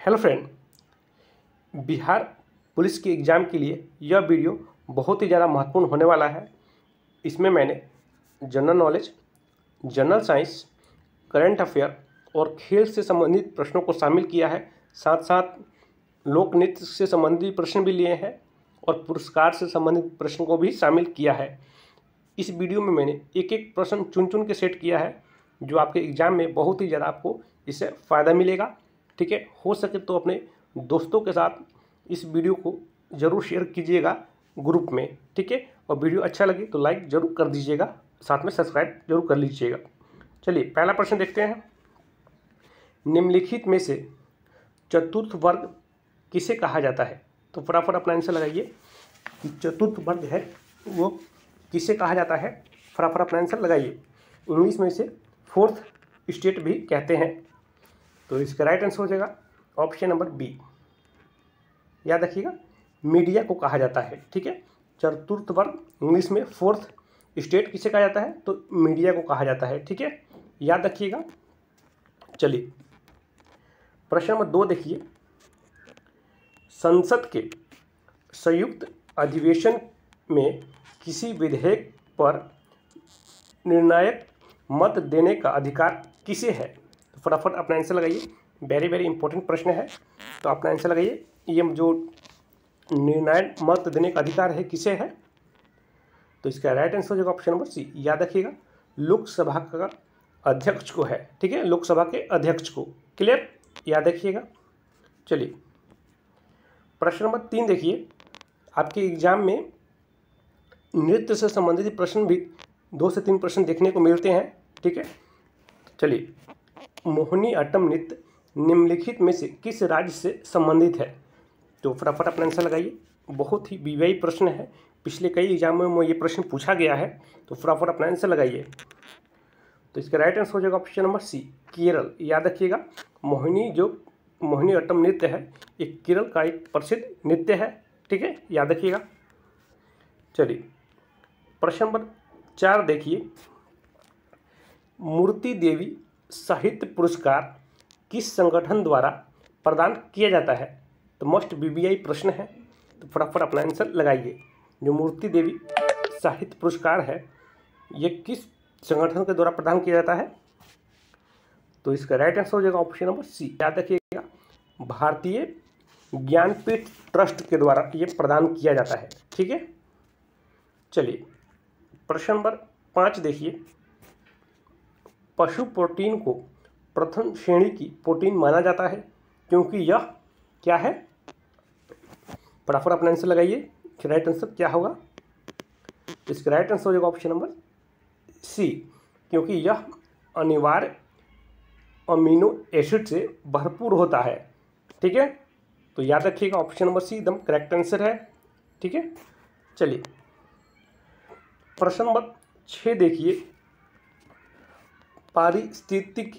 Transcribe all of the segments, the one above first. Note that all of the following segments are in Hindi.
हेलो फ्रेंड, बिहार पुलिस के एग्ज़ाम के लिए यह वीडियो बहुत ही ज़्यादा महत्वपूर्ण होने वाला है। इसमें मैंने general knowledge, general science, current affair और खेल से संबंधित प्रश्नों को शामिल किया है। साथ साथ लोक नृत्य से संबंधित प्रश्न भी लिए हैं और पुरस्कार से संबंधित प्रश्न को भी शामिल किया है। इस वीडियो में मैंने एक एक प्रश्न चुन चुन के सेट किया है जो आपके एग्ज़ाम में बहुत ही ज़्यादा आपको इससे फ़ायदा मिलेगा। ठीक है, हो सके तो अपने दोस्तों के साथ इस वीडियो को ज़रूर शेयर कीजिएगा ग्रुप में। ठीक है, और वीडियो अच्छा लगे तो लाइक ज़रूर कर दीजिएगा, साथ में सब्सक्राइब जरूर कर लीजिएगा। चलिए पहला प्रश्न देखते हैं। निम्नलिखित में से चतुर्थ वर्ग किसे कहा जाता है? तो फटाफट अपना आंसर लगाइए कि चतुर्थ वर्ग है वो किसे कहा जाता है। फटाफट अपना आंसर लगाइए। इंग्लिश में इसे फोर्थ स्टेट भी कहते हैं। तो इसका राइट आंसर हो जाएगा ऑप्शन नंबर बी। याद रखिएगा, मीडिया को कहा जाता है। ठीक है, चतुर्थ वर्ग इंग्लिश में फोर्थ स्टेट किसे कहा जाता है? तो मीडिया को कहा जाता है। ठीक है, याद रखिएगा। चलिए प्रश्न नंबर 2 देखिए। संसद के संयुक्त अधिवेशन में किसी विधेयक पर निर्णायक मत देने का अधिकार किसे है? तो फटाफट अपना आंसर लगाइए। वेरी वेरी इंपॉर्टेंट प्रश्न है, तो अपना आंसर लगाइए। ये जो निर्णायक मत देने का अधिकार है किसे है? तो इसका राइट आंसर हो जाएगा ऑप्शन नंबर सी। याद रखिएगा, लोकसभा का अध्यक्ष को है। ठीक है, लोकसभा के अध्यक्ष को। क्लियर, याद रखिएगा। चलिए प्रश्न नंबर 3 देखिए। आपके एग्जाम में नृत्य से संबंधित प्रश्न भी 2 से 3 प्रश्न देखने को मिलते हैं। ठीक है, चलिए मोहिनी अट्टम नृत्य निम्नलिखित में से किस राज्य से संबंधित है? तो फटाफट अपना आंसर लगाइए। बहुत ही वीआईपी प्रश्न है, पिछले कई एग्जामों में ये प्रश्न पूछा गया है, तो फटाफट अपना आंसर लगाइए। तो इसका राइट आंसर हो जाएगा ऑप्शन नंबर सी, केरल। याद रखिएगा, मोहिनी अट्टम नृत्य है ये केरल का एक प्रसिद्ध नृत्य है। ठीक है, याद रखिएगा। चलिए प्रश्न नंबर 4 देखिए। मूर्ति देवी साहित्य पुरस्कार किस संगठन द्वारा प्रदान किया जाता है? तो मोस्ट बीबीआई प्रश्न है, तो फटाफट अपना आंसर लगाइए। जो मूर्ति देवी साहित्य पुरस्कार है ये किस संगठन के द्वारा प्रदान किया जाता है? तो इसका राइट आंसर हो जाएगा ऑप्शन नंबर सी। याद रखिएगा, भारतीय ज्ञानपीठ ट्रस्ट के द्वारा ये प्रदान किया जाता है। ठीक है, चलिए प्रश्न नंबर 5 देखिए। पशु प्रोटीन को प्रथम श्रेणी की प्रोटीन माना जाता है क्योंकि यह क्या है? फटाफट अपना आंसर लगाइए। राइट आंसर क्या होगा? इसका राइट आंसर हो जाएगा ऑप्शन नंबर सी, क्योंकि यह अनिवार्य अमीनो एसिड से भरपूर होता है। ठीक है, तो याद रखिएगा ऑप्शन नंबर सी एकदम करेक्ट आंसर है। ठीक है, चलिए प्रश्न नंबर 6 देखिए। पारिस्थितिक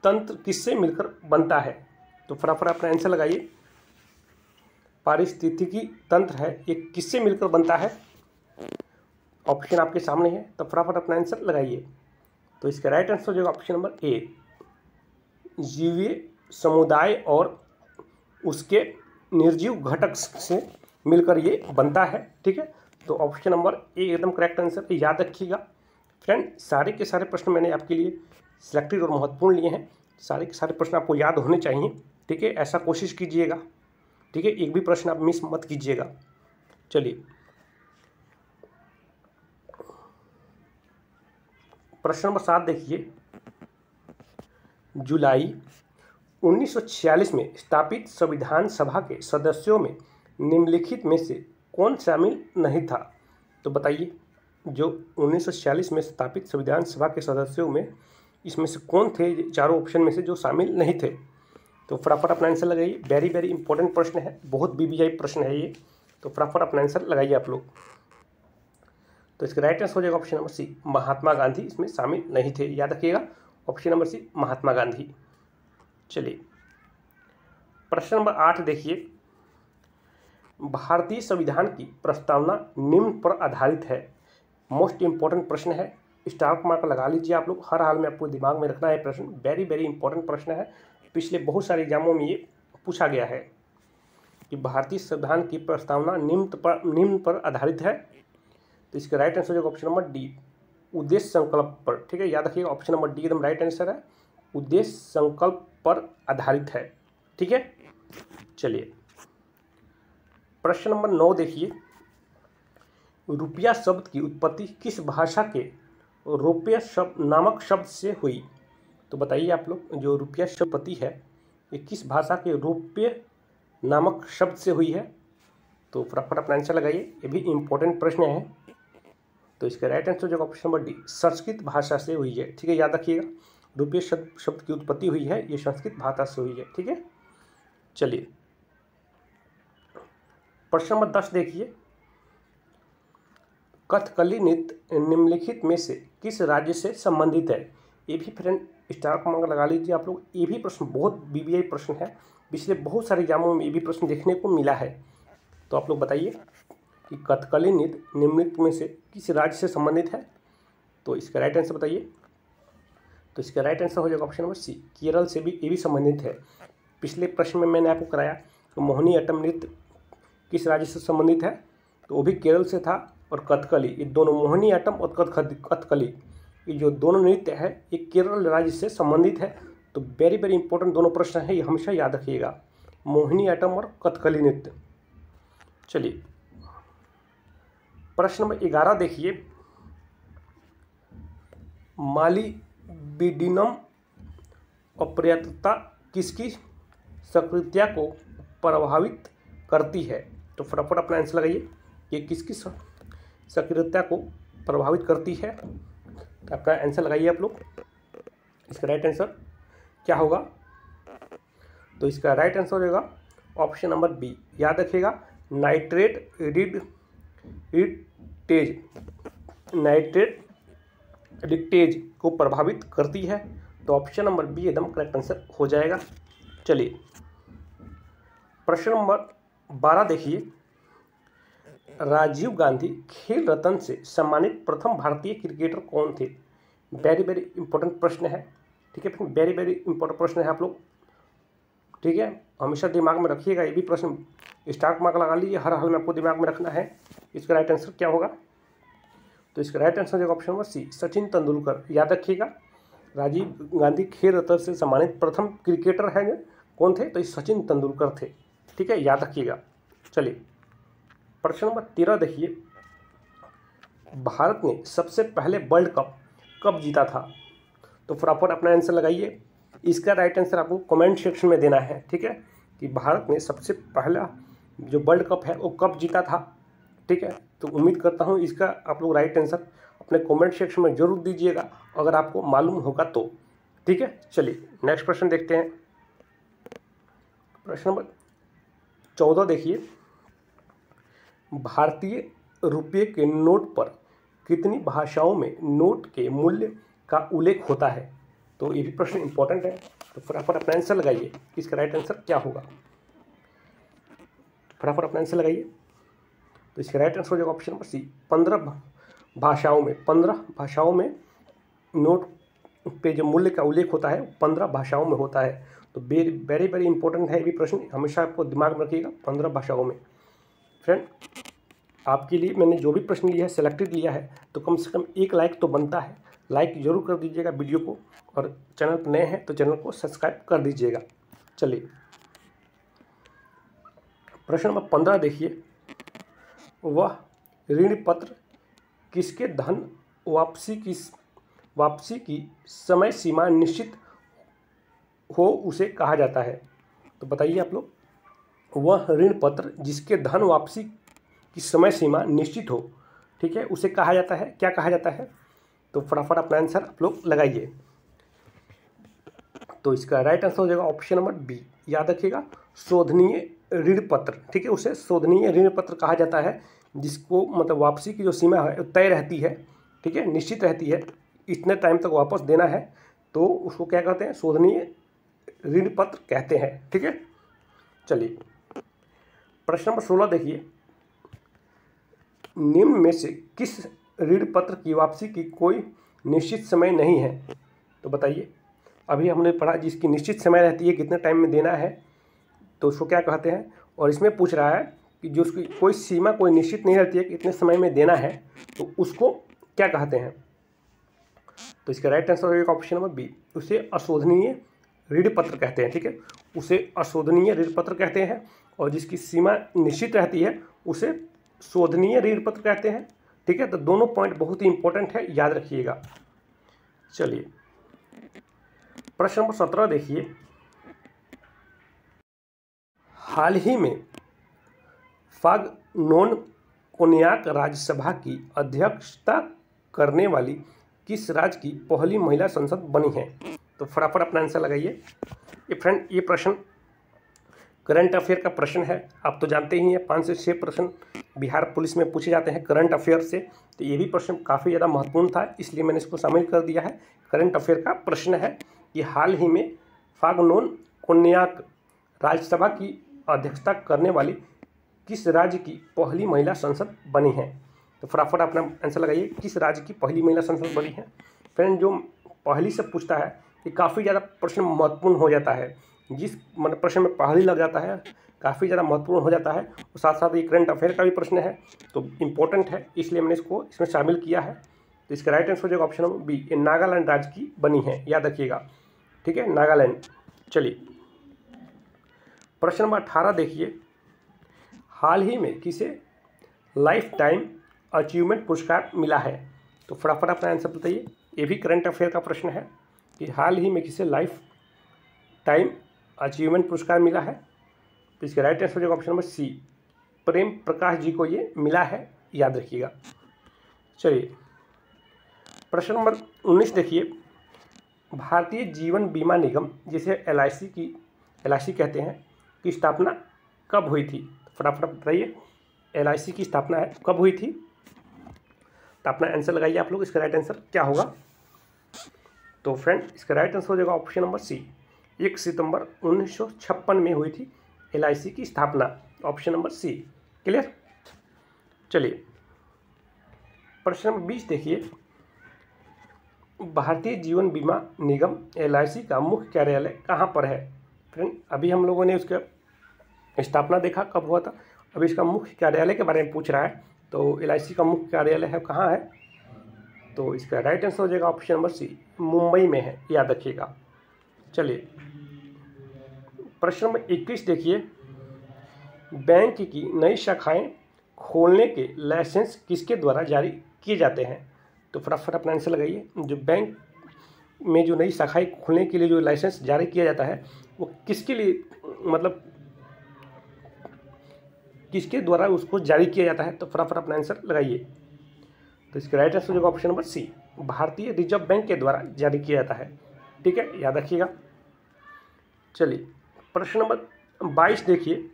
तंत्र किससे मिलकर बनता है? तो फटाफट अपना आंसर लगाइए। पारिस्थितिकी तंत्र है ये किससे मिलकर बनता है? ऑप्शन आपके सामने है, तो फटाफट अपना आंसर लगाइए। तो इसका राइट आंसर हो जाएगा ऑप्शन नंबर ए, जीवीय समुदाय और उसके निर्जीव घटक से मिलकर ये बनता है। ठीक है, तो ऑप्शन नंबर ए एकदम करेक्ट आंसर। याद रखिएगा फ्रेंड, सारे के सारे प्रश्न मैंने आपके लिए सिलेक्टेड और महत्वपूर्ण लिए हैं। सारे के सारे प्रश्न आपको याद होने चाहिए। ठीक है, ऐसा कोशिश कीजिएगा। ठीक है, एक भी प्रश्न आप मिस मत कीजिएगा। चलिए प्रश्न नंबर 7 देखिए। जुलाई 1946 में स्थापित संविधान सभा के सदस्यों में निम्नलिखित में से कौन शामिल नहीं था? तो बताइए, जो 1946 में स्थापित संविधान सभा के सदस्यों में इसमें से कौन थे चारों ऑप्शन में से जो शामिल नहीं थे? तो फटाफट अपना आंसर लगाइए। वेरी वेरी इंपॉर्टेंट प्रश्न है, बहुत बीबीआई प्रश्न है ये, तो फटाफट अपना आंसर लगाइए आप लोग। तो इसका राइट आंसर हो जाएगा ऑप्शन नंबर सी, महात्मा गांधी इसमें शामिल नहीं थे। याद रखिएगा ऑप्शन नंबर सी, महात्मा गांधी। चलिए प्रश्न नंबर 8 देखिए। भारतीय संविधान की प्रस्तावना निम्न पर आधारित है। मोस्ट इंपॉर्टेंट प्रश्न है, स्टार मार्क लगा लीजिए आप लोग। हर हाल में आपको दिमाग में रखना है प्रश्न, वेरी वेरी इंपॉर्टेंट प्रश्न है। पिछले बहुत सारे एग्जामों में ये पूछा गया है कि भारतीय संविधान की प्रस्तावना निम्न पर आधारित है। तो इसका राइट आंसर हो जाएगा ऑप्शन नंबर डी, उद्देश्य संकल्प पर। ठीक है, याद रखिएगा ऑप्शन नंबर डी एकदम राइट आंसर है, उद्देश्य संकल्प पर आधारित है। ठीक है, चलिए प्रश्न नंबर 9 देखिए, रुपया शब्द की उत्पत्ति किस भाषा के रुपये शब्द नामक शब्द से हुई? तो बताइए आप लोग, जो रुपया शब्द उत्पत्ति है ये किस भाषा के रुपये नामक शब्द से हुई है? तो फटाफट अपना आंसर लगाइए, ये भी इम्पोर्टेंट प्रश्न है। तो इसका राइट आंसर जो ऑप्शन नंबर डी, संस्कृत भाषा से हुई है। ठीक है, याद रखिएगा रुपये शब्द की उत्पत्ति हुई है ये संस्कृत भाषा से हुई है। ठीक है, चलिए प्रश्न नंबर 10 देखिए, कथकली नृत्य निम्नलिखित में से किस राज्य से संबंधित है? ये भी फ्रेंड स्टार मार्क लगा लीजिए आप लोग, ये भी प्रश्न बहुत बीबीआई प्रश्न है, पिछले बहुत सारे एग्जामों में ये भी प्रश्न देखने को मिला है। तो आप लोग बताइए कि कथकली नृत्य निम्नलिखित में से किस राज्य से संबंधित है? तो इसका राइट आंसर बताइए। तो इसका राइट आंसर हो जाएगा ऑप्शन नंबर सी, केरल से भी ये भी संबंधित है। पिछले प्रश्न में मैंने आपको कराया तो मोहिनीअट्टम नृत्य किस राज्य से संबंधित है? तो वो भी केरल से था। और कथकली, ये दोनों मोहिनीअट्टम और कथकली ये जो दोनों नृत्य है ये केरल राज्य से संबंधित है। तो वेरी वेरी इंपॉर्टेंट दोनों प्रश्न है, ये हमेशा याद रखिएगा, मोहिनीअट्टम और कथकली नृत्य। चलिए प्रश्न नंबर 11 देखिए, मॉलिब्डिनम अपर्याप्तता किसकी सक्रियता को प्रभावित करती है? तो फटाफट अपना आंसर लगाइए, ये किसकी सक्रियता को प्रभावित करती है? तो अपना आंसर लगाइए आप लोग, इसका राइट आंसर क्या होगा? तो इसका राइट आंसर हो जाएगा ऑप्शन नंबर बी, याद रखिएगा नाइट्रेट रिडक्टेज को प्रभावित करती है। तो ऑप्शन नंबर बी एकदम करेक्ट आंसर हो जाएगा। चलिए प्रश्न नंबर 12 देखिए, राजीव गांधी खेल रत्न से सम्मानित प्रथम भारतीय क्रिकेटर कौन थे? वेरी वेरी इंपॉर्टेंट प्रश्न है। ठीक है, वेरी वेरी इंपॉर्टेंट प्रश्न है आप लोग। ठीक है, हमेशा दिमाग में रखिएगा, ये भी प्रश्न स्टार मार्क लगा लीजिए, हर हाल में आपको दिमाग में रखना है। इसका राइट आंसर क्या होगा? तो इसका राइट आंसर होगा option number C, Sachin Tendulkar. याद रखिएगा राजीव गांधी खेल रत्न से सम्मानित प्रथम क्रिकेटर है कौन थे? तो ये सचिन तेंदुलकर थे। ठीक है, याद रखिएगा। चलिए प्रश्न नंबर 13 देखिए, भारत ने सबसे पहले वर्ल्ड कप कब जीता था? तो फटाफट अपना आंसर लगाइए, इसका राइट आंसर आपको कमेंट सेक्शन में देना है। ठीक है, कि भारत ने सबसे पहला जो वर्ल्ड कप है वो कब जीता था। ठीक है, तो उम्मीद करता हूँ इसका आप लोग राइट आंसर अपने कमेंट सेक्शन में जरूर दीजिएगा अगर आपको मालूम होगा तो। ठीक है, चलिए नेक्स्ट प्रश्न देखते हैं। प्रश्न नंबर 14 देखिए, भारतीय रुपये के नोट पर कितनी भाषाओं में नोट के मूल्य का उल्लेख होता है? तो ये भी प्रश्न इंपॉर्टेंट है, तो फटाफट अपना आंसर लगाइए, इसका राइट आंसर क्या होगा? फटाफट अपना आंसर लगाइए। तो इसका राइट आंसर हो जाएगा ऑप्शन नंबर सी, 15 भाषाओं में नोट पे जो मूल्य का उल्लेख होता है 15 भाषाओं में होता है। तो वेरी वेरी इंपॉर्टेंट है ये भी प्रश्न, हमेशा आपको दिमाग में रखिएगा, 15 भाषाओं में। फ्रेंड आपके लिए मैंने जो भी प्रश्न लिया है सिलेक्टेड लिया है, तो कम से कम एक लाइक तो बनता है, लाइक जरूर कर दीजिएगा वीडियो को, और चैनल पर नए हैं तो चैनल को सब्सक्राइब कर दीजिएगा। चलिए प्रश्न नंबर 15 देखिए, वह ऋण पत्र किसके धन वापसी की समय सीमा निश्चित हो उसे कहा जाता है? तो बताइए आप लोग, वह ऋण पत्र जिसके धन वापसी की समय सीमा निश्चित हो, ठीक है, उसे कहा जाता है, क्या कहा जाता है? तो फटाफट अपना आंसर आप लोग लगाइए। तो इसका राइट आंसर हो जाएगा ऑप्शन नंबर बी, याद रखिएगा शोधनीय ऋण पत्र। ठीक है, उसे शोधनीय ऋण पत्र कहा जाता है जिसको मतलब वापसी की जो सीमा है तय रहती है, ठीक है, निश्चित रहती है, इतने टाइम तक वापस देना है, तो उसको क्या कहते हैं? शोधनीय ऋण पत्र कहते हैं। ठीक है, चलिए प्रश्न नंबर 16 देखिए, निम्न में से किस ऋण पत्र की वापसी की कोई निश्चित समय नहीं है? तो बताइए, अभी हमने पढ़ा जिसकी निश्चित समय रहती है, कितने टाइम में देना है, तो उसको क्या कहते हैं। और इसमें पूछ रहा है कि जो उसकी कोई सीमा कोई निश्चित नहीं रहती है कि इतने समय में देना है, तो उसको क्या कहते हैं। तो इसका राइट आंसर होगा ऑप्शन नंबर बी, उसे अशोधनीय ऋण पत्र कहते हैं। ठीक है, उसे अशोधनीय ऋण पत्र कहते हैं, और जिसकी सीमा निश्चित रहती है उसे शोधनीय ऋण पत्र कहते हैं। ठीक है, तो दोनों पॉइंट बहुत ही इंपॉर्टेंट है, याद रखिएगा। चलिए प्रश्न नंबर 17 देखिए, हाल ही में फाग नोन कोन्याक राज्यसभा की अध्यक्षता करने वाली किस राज्य की पहली महिला संसद बनी है। तो फटाफट अपना आंसर लगाइए। ये फ्रेंड, ये प्रश्न करंट अफेयर का प्रश्न है। आप तो जानते ही हैं 5 से 6 प्रश्न बिहार पुलिस में पूछे जाते हैं करंट अफेयर से, तो ये भी प्रश्न काफ़ी ज़्यादा महत्वपूर्ण था, इसलिए मैंने इसको शामिल कर दिया है। करंट अफेयर का प्रश्न है कि हाल ही में फागनोन कोन्याक राज्यसभा की अध्यक्षता करने वाली किस राज्य की पहली महिला संसद बनी है। तो फटाफट अपना आंसर लगाइए, किस राज्य की पहली महिला संसद बनी है। फ्रेंड, जो पहली से पूछता है कि काफ़ी ज़्यादा प्रश्न महत्वपूर्ण हो जाता है, जिस मतलब प्रश्न में पहली लग जाता है काफ़ी ज़्यादा महत्वपूर्ण हो जाता है, और साथ साथ ये करंट अफेयर का भी प्रश्न है, तो इम्पोर्टेंट है, इसलिए मैंने इसको इसमें शामिल किया है। तो इसका राइट आंसर हो जाएगा ऑप्शन नंबर बी, ये नागालैंड राज्य की बनी है, याद रखिएगा। ठीक है, नागालैंड। चलिए प्रश्न नंबर 18 देखिए, हाल ही में किसे लाइफ टाइम अचीवमेंट पुरस्कार मिला है। तो फटाफट अपना आंसर बताइए। ये भी करंट अफेयर का प्रश्न है कि हाल ही में किसे लाइफ टाइम अचीवमेंट पुरस्कार मिला है। तो इसका राइट आंसर हो जाएगा ऑप्शन नंबर सी, प्रेम प्रकाश जी को ये मिला है, याद रखिएगा। चलिए प्रश्न नंबर 19 देखिए, भारतीय जीवन बीमा निगम जिसे LIC कहते हैं की स्थापना कब हुई थी। फटाफट बताइए, LIC की स्थापना है कब हुई थी। तो अपना आंसर लगाइए आप लोग, इसका राइट आंसर क्या होगा। तो फ्रेंड, इसका राइट आंसर हो जाएगा ऑप्शन नंबर सी, 1 सितंबर 1956 में हुई थी LIC की स्थापना, ऑप्शन नंबर सी। क्लियर। चलिए प्रश्न नंबर 20 देखिए, भारतीय जीवन बीमा निगम LIC का मुख्य कार्यालय कहाँ पर है। फ्रेंड, अभी हम लोगों ने उसका स्थापना देखा कब हुआ था, अभी इसका मुख्य कार्यालय के बारे में पूछ रहा है। तो LIC का मुख्य कार्यालय है कहाँ है। तो इसका राइट आंसर हो जाएगा ऑप्शन नंबर सी, मुंबई में है, याद रखिएगा। चलिए प्रश्न नंबर 21 देखिए, बैंक की नई शाखाएं खोलने के लाइसेंस किसके द्वारा जारी किए जाते हैं। तो फटाफट अपना आंसर लगाइए। जो बैंक में जो नई शाखाएं खोलने के लिए जो लाइसेंस जारी किया जाता है वो किसके लिए, मतलब किसके द्वारा उसको जारी किया जाता है। तो फटाफट अपना आंसर लगाइए। तो इसका राइट आंसर होगा ऑप्शन नंबर सी, भारतीय रिजर्व बैंक के द्वारा जारी किया जाता है। ठीक है, याद रखिएगा। चलिए प्रश्न नंबर 22 देखिए,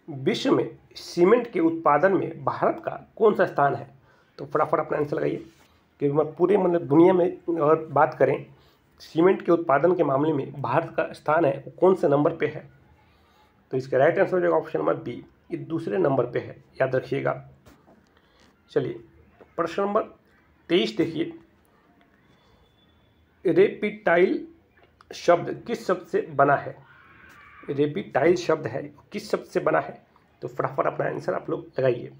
विश्व में सीमेंट के उत्पादन में भारत का कौन सा स्थान है। तो फटाफट अपना आंसर लगाइए कि पूरे मतलब दुनिया में अगर बात करें सीमेंट के उत्पादन के मामले में भारत का स्थान है वो कौन से नंबर पे है। तो इसका राइट आंसर हो जाएगा ऑप्शन नंबर बी, ये दूसरे नंबर पे है, याद रखिएगा। चलिए प्रश्न नंबर 23 देखिए, रेपिटाइल शब्द किस शब्द से बना है। रेपिटाइल शब्द है किस शब्द से बना है। तो फटाफट अपना आंसर आप लोग लगाइए।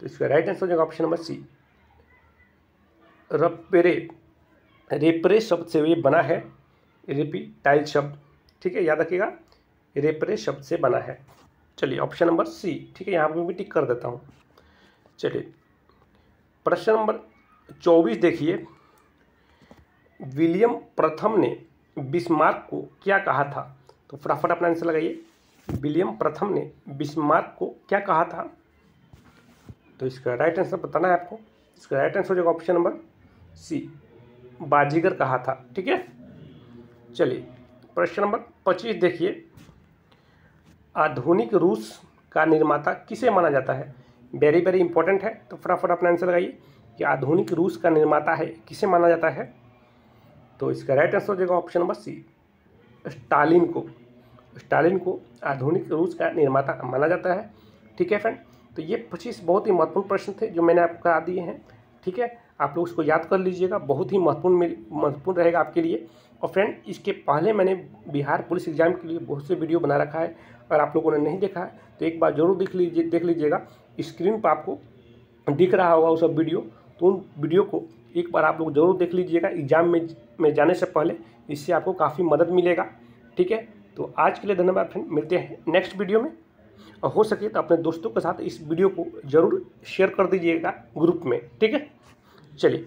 तो इसका राइट आंसर हो जाएगा ऑप्शन नंबर सी, रेपरे शब्द से ये बना है, रेपिटाइल शब्द। ठीक है, याद रखिएगा, रेपरे शब्द से बना है। चलिए ऑप्शन नंबर सी, ठीक है, यहाँ पर भी टिक कर देता हूँ। चलिए प्रश्न नंबर 24 देखिए, विलियम प्रथम ने बिस्मार्क को क्या कहा था। तो फटाफट अपना आंसर लगाइए, विलियम प्रथम ने बिस्मार्क को क्या कहा था। तो इसका राइट आंसर बताना है आपको। इसका राइट आंसर हो जाएगा ऑप्शन नंबर सी, बाजीगर कहा था। ठीक है, चलिए प्रश्न नंबर 25 देखिए, आधुनिक रूस का निर्माता किसे माना जाता है। वेरी वेरी इंपॉर्टेंट है, तो फटाफट अपना आंसर लगाइए कि आधुनिक रूस का निर्माता है किसे माना जाता है। तो इसका राइट आंसर हो जाएगा ऑप्शन नंबर सी, स्टालिन को। स्टालिन को आधुनिक रूस का निर्माता माना जाता है। ठीक है फ्रेंड, तो ये 25 बहुत ही महत्वपूर्ण प्रश्न थे जो मैंने आपको करा दिए हैं। ठीक है, आप लोग उसको याद कर लीजिएगा, बहुत ही महत्वपूर्ण रहेगा आपके लिए। और फ्रेंड, इसके पहले मैंने बिहार पुलिस एग्ज़ाम के लिए बहुत से वीडियो बना रखा है। अगर आप लोगों ने नहीं देखा है तो एक बार ज़रूर देख लीजिएगा। स्क्रीन पर आपको दिख रहा होगा वो सब वीडियो, तो उन वीडियो को एक बार आप लोग ज़रूर देख लीजिएगा एग्ज़ाम में जाने से पहले। इससे आपको काफ़ी मदद मिलेगा। ठीक है, तो आज के लिए धन्यवाद फ्रेंड, मिलते हैं नेक्स्ट वीडियो में। और हो सके तो अपने दोस्तों के साथ इस वीडियो को ज़रूर शेयर कर दीजिएगा ग्रुप में। ठीक है, चलिए।